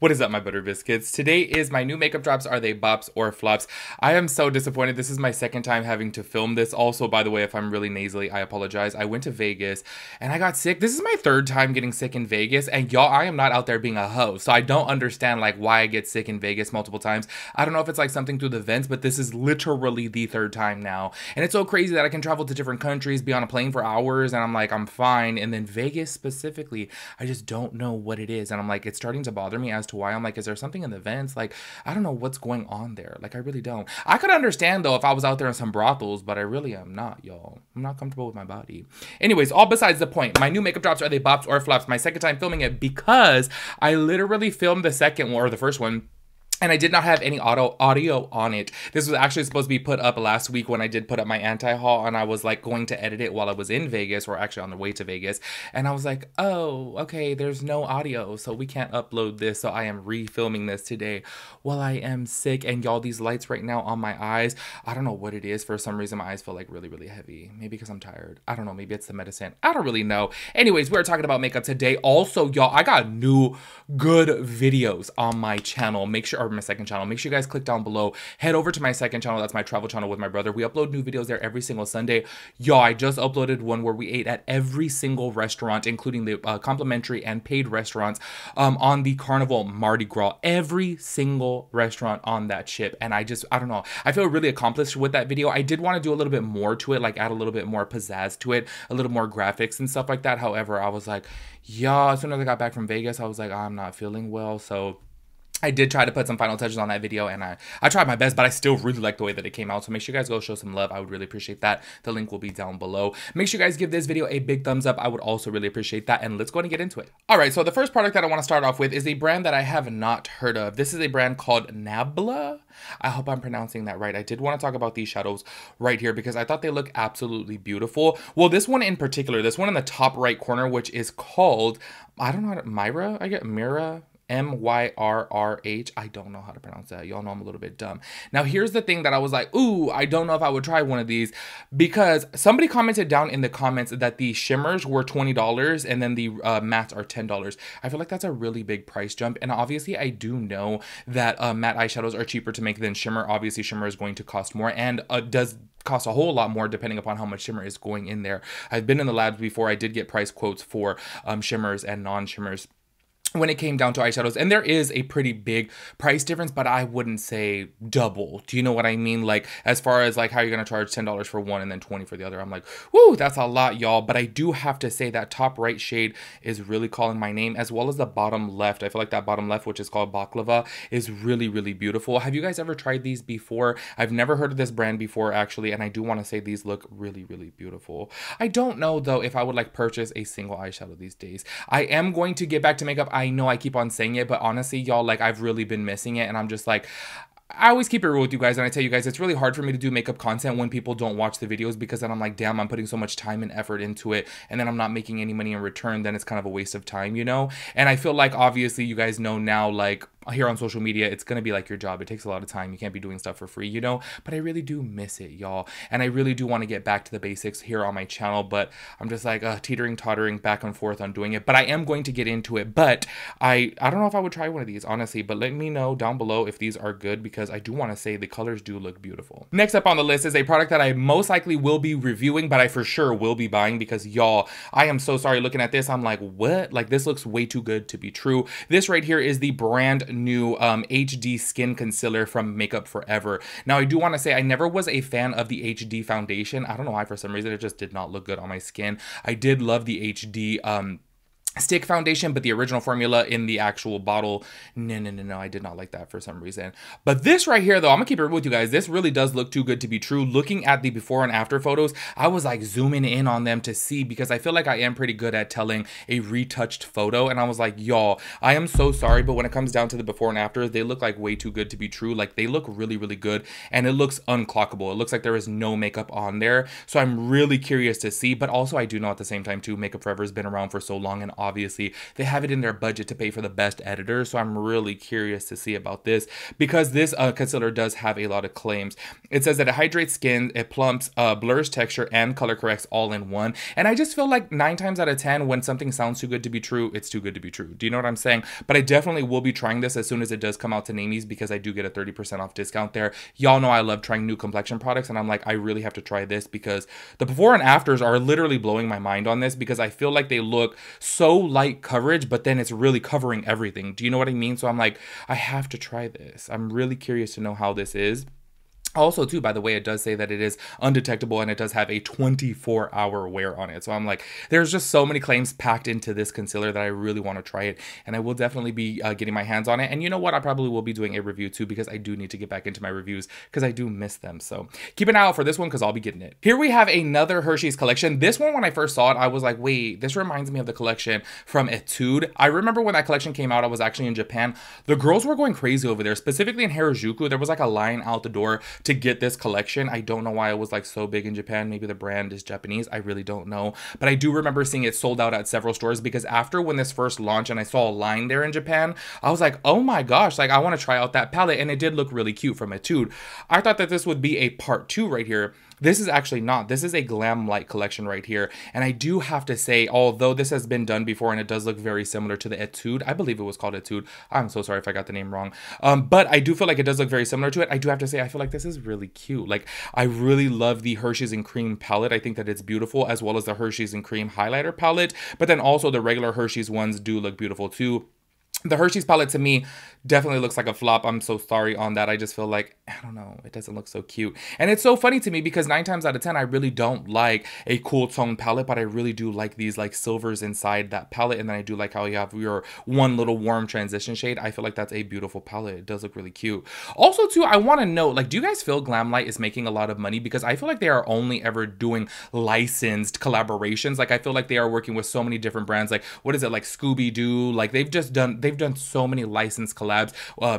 What is up, my butter biscuits? Today is my new makeup drops. Are they bops or flops? I am so disappointed. This is my second time having to film this. Also, by the way, if I'm really nasally, I apologize. I went to Vegas and I got sick. This is my third time getting sick in Vegas. And y'all, I am not out there being a hoe. So I don't understand like why I get sick in Vegas multiple times. I don't know if it's like something through the vents, but this is literally the third time now. And it's so crazy that I can travel to different countries, be on a plane for hours, and I'm like, I'm fine. And then Vegas specifically, I just don't know what it is. And I'm like, it's starting to bother me as to why. I'm like, is there something in the vents? Like, I don't know what's going on there. Like, I really don't. I could understand though if I was out there in some brothels, but I really am not, y'all. I'm not comfortable with my body. Anyways, all besides the point. My new makeup drops, are they bops or flops? My second time filming it because I literally filmed the second one or the first one, and I did not have any audio on it. This was actually supposed to be put up last week when I did put up my anti-haul, and I was like going to edit it while I was in Vegas, or actually on the way to Vegas. And I was like, oh, okay, there's no audio, so we can't upload this. So I am refilming this today while I am sick. And y'all, these lights right now on my eyes, I don't know what it is. For some reason, my eyes feel like really, really heavy. Maybe because I'm tired. I don't know. Maybe it's the medicine. I don't really know. Anyways, we're talking about makeup today. Also, y'all, I got new good videos on my channel. Make sure, my second channel, make sure you guys click down below, head over to my second channel. That's my travel channel with my brother. We upload new videos there every single Sunday. Y'all, I just uploaded one where we ate at every single restaurant, including the complimentary and paid restaurants on the Carnival Mardi Gras. Every single restaurant on that ship. And I don't know, I feel really accomplished with that video. I did want to do a little bit more to it, like add a little bit more pizzazz to it, a little more graphics and stuff like that. However, I was like, yeah, as soon as I got back from Vegas, I was like, I'm not feeling well. So I did try to put some final touches on that video, and I tried my best, but I still really like the way that it came out. So make sure you guys go show some love. I would really appreciate that. The link will be down below. Make sure you guys give this video a big thumbs up. I would also really appreciate that. And let's go ahead and get into it. All right, so the first product that I want to start off with is a brand that I have not heard of. This is a brand called Nabla. I hope I'm pronouncing that right. I did want to talk about these shadows right here because I thought they look absolutely beautiful. Well, this one in particular, this one in the top right corner, which is called, I don't know how to, Myra, I get Mira. Myrrh. I don't know how to pronounce that. Y'all know I'm a little bit dumb. Now, here's the thing that I was like, ooh, I don't know if I would try one of these, because somebody commented down in the comments that the shimmers were $20 and then the mattes are $10. I feel like that's a really big price jump. And obviously, I do know that matte eyeshadows are cheaper to make than shimmer. Obviously, shimmer is going to cost more and does cost a whole lot more depending upon how much shimmer is going in there. I've been in the labs before. I did get price quotes for shimmers and non-shimmers when it came down to eyeshadows, and there is a pretty big price difference, but I wouldn't say double. Do you know what I mean? Like, as far as like how you're gonna charge $10 for one and then 20 for the other, I'm like, whoo, that's a lot, y'all. But I do have to say that top right shade is really calling my name, as well as the bottom left. I feel like that bottom left, which is called Baklava, is really, really beautiful. Have you guys ever tried these before? I've never heard of this brand before, actually, and I do want to say these look really, really beautiful. I don't know though if I would like purchase a single eyeshadow these days. I am going to get back to makeup. I know I keep on saying it, but honestly, y'all, like, I've really been missing it, and I'm just like, I always keep it real with you guys, and I tell you guys, it's really hard for me to do makeup content when people don't watch the videos, because then I'm like, damn, I'm putting so much time and effort into it, and then I'm not making any money in return. Then it's kind of a waste of time, you know? And I feel like, obviously, you guys know now, like, here on social media, it's gonna be like your job. It takes a lot of time. You can't be doing stuff for free, you know? But I really do miss it, y'all. And I really do want to get back to the basics here on my channel, but I'm just like teetering, tottering back and forth on doing it. But I am going to get into it. But I don't know if I would try one of these, honestly, but let me know down below if these are good, because I do want to say the colors do look beautiful. Next up on the list is a product that I most likely will be reviewing, but I for sure will be buying, because y'all, I am so sorry looking at this. I'm like, what? Like, this looks way too good to be true. This right here is the brand new HD skin concealer from Makeup Forever. Now, I do want to say I never was a fan of the HD foundation. I don't know why, for some reason it just did not look good on my skin. I did love the HD stick foundation, but the original formula in the actual bottle, no, I did not like that for some reason. But this right here, though, I'm gonna keep it real with you guys, this really does look too good to be true. Looking at the before and after photos, I was like zooming in on them to see, because I feel like I am pretty good at telling a retouched photo, and I was like, y'all, I am so sorry, but when it comes down to the before and after, they look like way too good to be true. Like, they look really, really good, and it looks unclockable. It looks like there is no makeup on there, so I'm really curious to see. But also, I do know at the same time too, Makeup Forever has been around for so long, and obviously they have it in their budget to pay for the best editor. So I'm really curious to see about this, because this concealer does have a lot of claims. It says that it hydrates skin, it plumps, blurs texture, and color corrects all in one. And I just feel like 9 times out of 10, when something sounds too good to be true, it's too good to be true. Do you know what I'm saying? But I definitely will be trying this as soon as it does come out to Namies, because I do get a 30% off discount there. Y'all know I love trying new complexion products, and I'm like, I really have to try this, because the before and afters are literally blowing my mind on this, because I feel like they look so light coverage, but then it's really covering everything. Do you know what I mean? So I'm like, I have to try this. I'm really curious to know how this is. Also, too, by the way, it does say that it is undetectable and it does have a 24-hour wear on it. So I'm like, there's just so many claims packed into this concealer that I really want to try it. And I will definitely be getting my hands on it. And you know what? I probably will be doing a review too, because I do need to get back into my reviews, because I do miss them. So keep an eye out for this one, because I'll be getting it. Here we have another Hershey's collection. This one, when I first saw it, I was like, wait, this reminds me of the collection from Etude. I remember when that collection came out, I was actually in Japan. The girls were going crazy over there, specifically in Harajuku. There was like a line out the door to get this collection. I don't know why it was like so big in Japan. Maybe the brand is Japanese. I really don't know. But I do remember seeing it sold out at several stores, because after when this first launched and I saw a line there in Japan, I was like, oh my gosh, like I want to try out that palette. And it did look really cute from Etude. I thought that this would be a part 2 right here. This is actually not. This is a glam light collection right here. And I do have to say, although this has been done before and it does look very similar to the Etude, I believe it was called Etude. I'm so sorry if I got the name wrong. But I do feel like it does look very similar to it. I do have to say, I feel like this is really cute. Like, I really love the Hershey's and Cream palette. I think that it's beautiful, as well as the Hershey's and Cream highlighter palette. But then also the regular Hershey's ones do look beautiful too. The Hershey's palette to me definitely looks like a flop. I'm so sorry on that. I just feel like, I don't know, it doesn't look so cute. And it's so funny to me, because 9 times out of 10, I really don't like a cool tone palette, but I really do like these like silvers inside that palette. And then I do like how you have your one little warm transition shade. I feel like that's a beautiful palette. It does look really cute. Also too, I want to know, like, do you guys feel Glamlight is making a lot of money? Because I feel like they are only ever doing licensed collaborations. Like, I feel like they are working with so many different brands. Like, what is it, like Scooby-Doo? Like, they've done so many licensed collabs.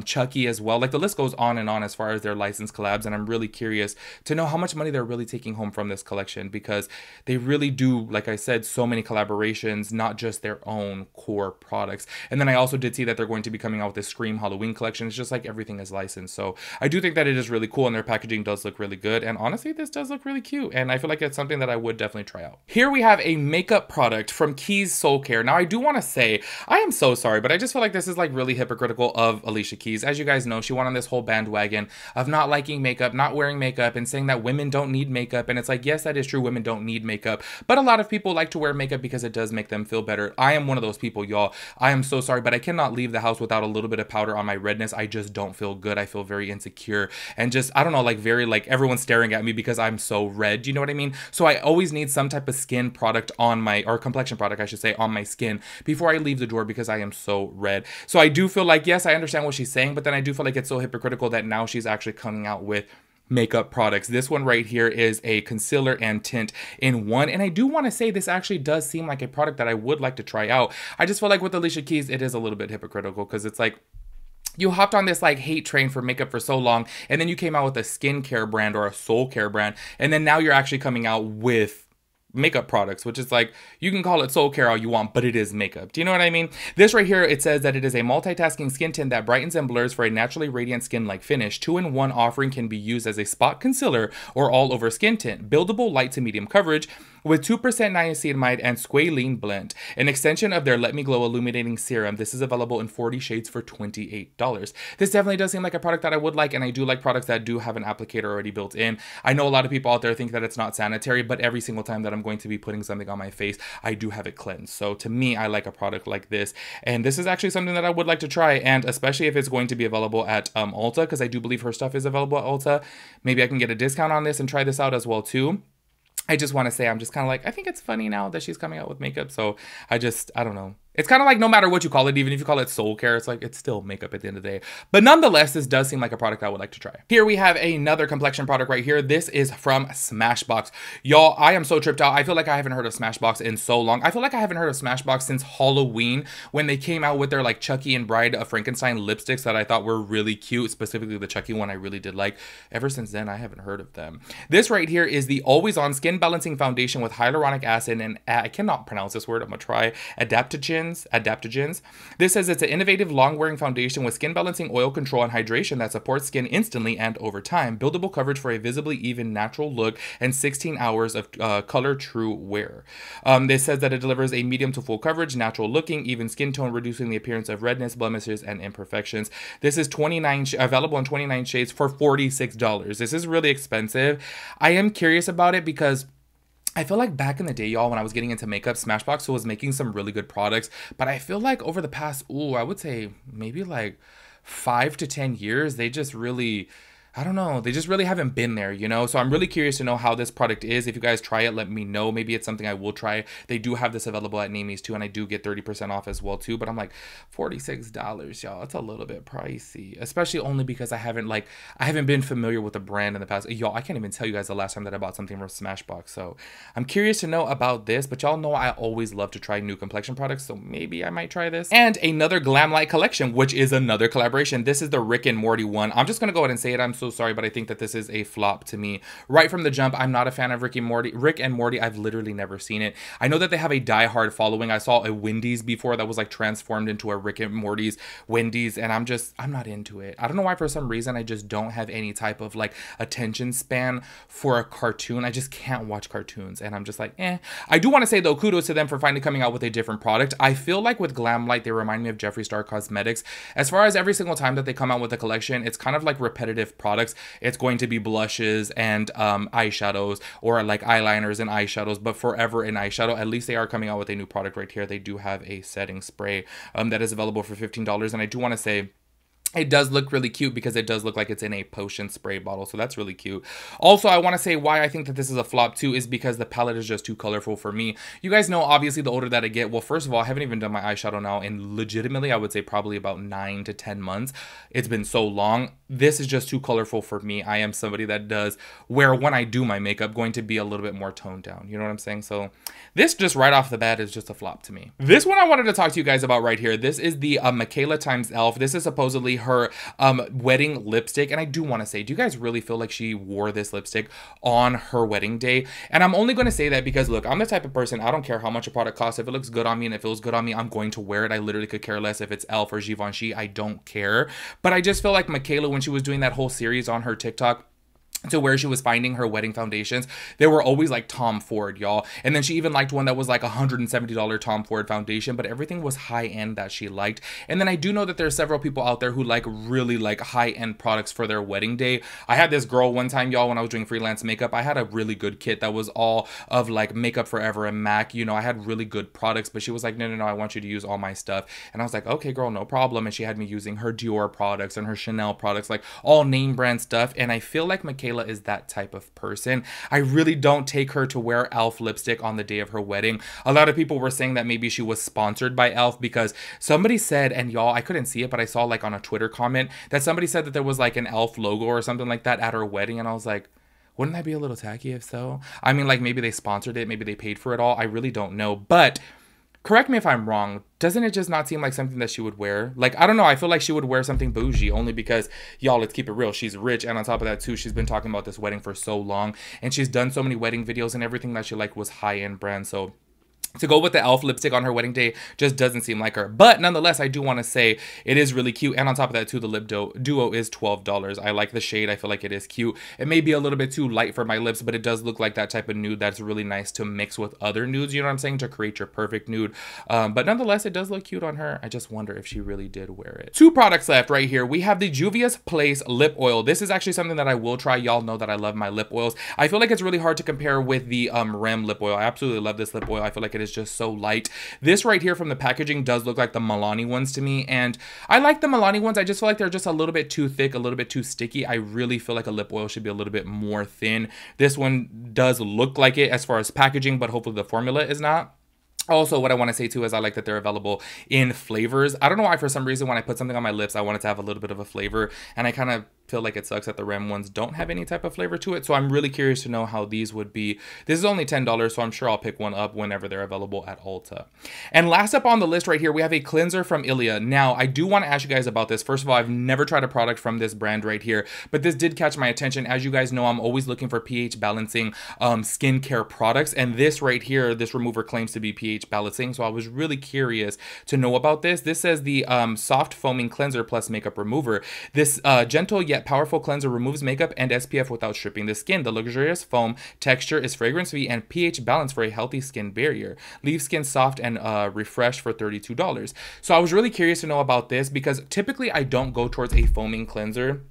Chucky as well. Like, the list goes on and on as far as their licensed collabs, and I'm really curious to know how much money they're really taking home from this collection, because they really do, like I said, so many collaborations, not just their own core products. And then I also did see that they're going to be coming out with this Scream Halloween collection. It's just like everything is licensed. So I do think that it is really cool, and their packaging does look really good. And honestly, this does look really cute, and I feel like it's something that I would definitely try out. Here we have a makeup product from Keys Soul Care. Now, I do want to say, I am so sorry, but I just feel like this is like really hypocritical of Alicia Keys. As you guys know, she went on this whole bandwagon of not liking makeup, not wearing makeup, and saying that women don't need makeup. And it's like, yes, that is true, women don't need makeup, but a lot of people like to wear makeup because it does make them feel better. I am one of those people, y'all. I am so sorry, but I cannot leave the house without a little bit of powder on my redness. I just don't feel good. I feel very insecure, and just, I don't know, like very, like everyone's staring at me because I'm so red. Do you know what I mean? So I always need some type of skin product on my, or complexion product, I should say, on my skin before I leave the door, because I am so red. So I do feel like, yes, I understand what she's saying, but then I do feel like it's so hypocritical that now she's actually coming out with makeup products. This one right here is a concealer and tint in one, and I do want to say this actually does seem like a product that I would like to try out. I just feel like with Alicia Keys, it is a little bit hypocritical, because it's like, you hopped on this like hate train for makeup for so long, and then you came out with a skincare brand or a soul care brand, and then now you're actually coming out with makeup products, which is like, you can call it soul care all you want, but it is makeup. Do you know what I mean? This right here, it says that it is a multitasking skin tint that brightens and blurs for a naturally radiant skin-like finish. 2-in-1 offering can be used as a spot concealer or all over skin tint. Buildable light to medium coverage with 2% niacinamide and squalene blend. An extension of their Let Me Glow Illuminating Serum. This is available in 40 shades for $28. This definitely does seem like a product that I would like, and I do like products that do have an applicator already built in. I know a lot of people out there think that it's not sanitary, but every single time that I'm going to be putting something on my face, I do have it cleansed. So to me, I like a product like this, and this is actually something that I would like to try, and especially if it's going to be available at Ulta, because I do believe her stuff is available at Ulta. Maybe I can get a discount on this and try this out as well too. I just want to say, I'm just kind of like, I think it's funny now that she's coming out with makeup. So I don't know. It's kind of like no matter what you call it, even if you call it soul care, it's like it's still makeup at the end of the day. But nonetheless, this does seem like a product I would like to try. Here we have another complexion product right here. This is from Smashbox. Y'all, I am so tripped out. I feel like I haven't heard of Smashbox in so long. I feel like I haven't heard of Smashbox since Halloween when they came out with their like Chucky and Bride of Frankenstein lipsticks that I thought were really cute. Specifically the Chucky one I really did like. Ever since then, I haven't heard of them. This right here is the Always On Skin Balancing Foundation with hyaluronic acid and I cannot pronounce this word. I'm gonna try adaptogens. This says it's an innovative long-wearing foundation with skin balancing oil control and hydration that supports skin instantly and over time. Buildable coverage for a visibly even natural look and 16 hours of color true wear. This says that it delivers a medium to full coverage, natural looking, even skin tone, reducing the appearance of redness, blemishes, and imperfections. This is available in 29 shades for $46. This is really expensive. I am curious about it because I feel like back in the day, y'all, when I was getting into makeup, Smashbox was making some really good products. But I feel like over the past, I would say maybe like 5 to 10 years, they just really, I don't know, they just really haven't been there, you know? So I'm really curious to know how this product is. If you guys try it, let me know. Maybe it's something I will try. They do have this available at Namie's too, and I do get 30% off as well too. But I'm like, $46, y'all. It's a little bit pricey, especially only because I haven't been familiar with the brand in the past. Y'all, I can't even tell you guys the last time that I bought something from Smashbox. So I'm curious to know about this, but y'all know I always love to try new complexion products, so maybe I might try this. And another Glam Light collection, which is another collaboration. This is the Rick and Morty one. I'm just gonna go ahead and say it. I'm so sorry, but I think that this is a flop to me. Right from the jump, I'm not a fan of Rick and Morty. I've literally never seen it. I know that they have a die-hard following. I saw a Wendy's before that was like transformed into a Rick and Morty's Wendy's, and I'm not into it. I don't know why. For some reason, I just don't have any type of like attention span for a cartoon. I just can't watch cartoons, and I'm just like, eh. I do want to say though, kudos to them for finally coming out with a different product. I feel like with Glam Light, they remind me of Jeffree Star Cosmetics. As far as every single time that they come out with a collection, it's kind of like repetitive products. It's going to be blushes and eyeshadows, or like eyeliners and eyeshadows, but forever in eyeshadow. At least they are coming out with a new product right here. They do have a setting spray that is available for $15, and I do want to say it does look really cute because it does look like it's in a potion spray bottle. So that's really cute. Also, I want to say why I think that this is a flop too is because the palette is just too colorful for me. You guys know, obviously, the older that I get, well, first of all, I haven't even done my eyeshadow now in legitimately, I would say probably about 9 to 10 months. It's been so long. This is just too colorful for me. I am somebody that does, where when I do my makeup, going to be a little bit more toned down. You know what I'm saying? So this just right off the bat is just a flop to me. This one I wanted to talk to you guys about right here. This is the Michaela x Elf. This is supposedly her wedding lipstick, and I do want to say, do you guys really feel like she wore this lipstick on her wedding day? And I'm only going to say that because look, I'm the type of person, I don't care how much a product costs. If it looks good on me and it feels good on me, I'm going to wear it. I literally could care less if it's Elf or Givenchy. I don't care. But I just feel like Michaela, when she was doing that whole series on her TikTok, to where she was finding her wedding foundations, they were always like Tom Ford, y'all. And then she even liked one that was like $170 Tom Ford foundation, but everything was high end that she liked. And then I do know that there are several people out there who like really like high end products for their wedding day. I had this girl one time, y'all, when I was doing freelance makeup, I had a really good kit that was all of like Makeup Forever and MAC. You know, I had really good products, but she was like, no, I want you to use all my stuff. And I was like, okay, girl, no problem. And she had me using her Dior products and her Chanel products, like all name brand stuff. And I feel like Michaela is that type of person. I really don't take her to wear Elf lipstick on the day of her wedding. A lot of people were saying that maybe she was sponsored by Elf because somebody said, and y'all, I couldn't see it, but I saw like on a Twitter comment that somebody said that there was like an Elf logo or something like that at her wedding. And I was like, wouldn't that be a little tacky if so? I mean, like maybe they sponsored it, maybe they paid for it all. I really don't know, but correct me if I'm wrong. Doesn't it just not seem like something that she would wear? Like, I don't know. I feel like she would wear something bougie only because, y'all, let's keep it real. She's rich. And on top of that, too, she's been talking about this wedding for so long. And she's done so many wedding videos, and everything that she liked was high-end brand. So to go with the Elf lipstick on her wedding day just doesn't seem like her. But nonetheless, I do want to say it is really cute. And on top of that, too, the lip duo is $12. I like the shade. I feel like it is cute. It may be a little bit too light for my lips, but it does look like that type of nude that's really nice to mix with other nudes. You know what I'm saying? To create your perfect nude. But nonetheless, it does look cute on her. I just wonder if she really did wear it. 2 products left right here. We have the Juvia's Place lip oil. This is actually something that I will try. Y'all know that I love my lip oils. I feel like it's really hard to compare with the Rem lip oil. I absolutely love this lip oil. I feel like it is just so light. This right here from the packaging does look like the Milani ones to me, and I like the Milani ones. I just feel like they're just a little bit too thick, a little bit too sticky. I really feel like a lip oil should be a little bit more thin. This one does look like it as far as packaging, but hopefully the formula is not. Also, what I want to say too is I like that they're available in flavors. I don't know why, for some reason, when I put something on my lips, I want it to have a little bit of a flavor, and I kind of feel like it sucks that the Rem ones don't have any type of flavor to it. So I'm really curious to know how these would be. This is only $10, so I'm sure I'll pick one up whenever they're available at Ulta. And last up on the list right here, we have a cleanser from Ilia. Now, I do want to ask you guys about this. First of all, I've never tried a product from this brand right here, but this did catch my attention. As you guys know, I'm always looking for pH balancing skincare products, and this right here, this remover claims to be pH balancing, so I was really curious to know about this. This says the soft foaming cleanser plus makeup remover. This gentle yet powerful cleanser removes makeup and SPF without stripping the skin. The luxurious foam texture is fragrance-free and pH balanced for a healthy skin barrier. Leaves skin soft and refreshed for $32. So I was really curious to know about this because typically I don't go towards a foaming cleanser.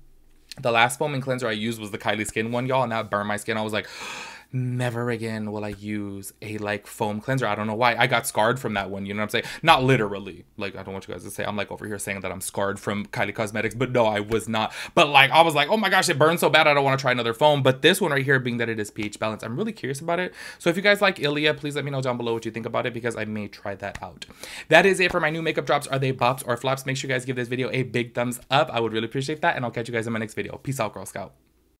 The last foaming cleanser I used was the Kylie Skin one, y'all, and that burned my skin. I was like, never again will I use a like foam cleanser. I don't know why. I got scarred from that one, you know what I'm saying? Not literally. Like, I don't want you guys to say I'm like over here saying that I'm scarred from Kylie Cosmetics, but no, I was not. But like, I was like, oh my gosh, it burns so bad, I don't want to try another foam. But this one right here, being that it is pH balanced, I'm really curious about it. So if you guys like Ilia, please let me know down below what you think about it, because I may try that out. That is it for my new makeup drops. Are they bops or flops? Make sure you guys give this video a big thumbs up. I would really appreciate that, and I'll catch you guys in my next video. Peace out, Girl Scout.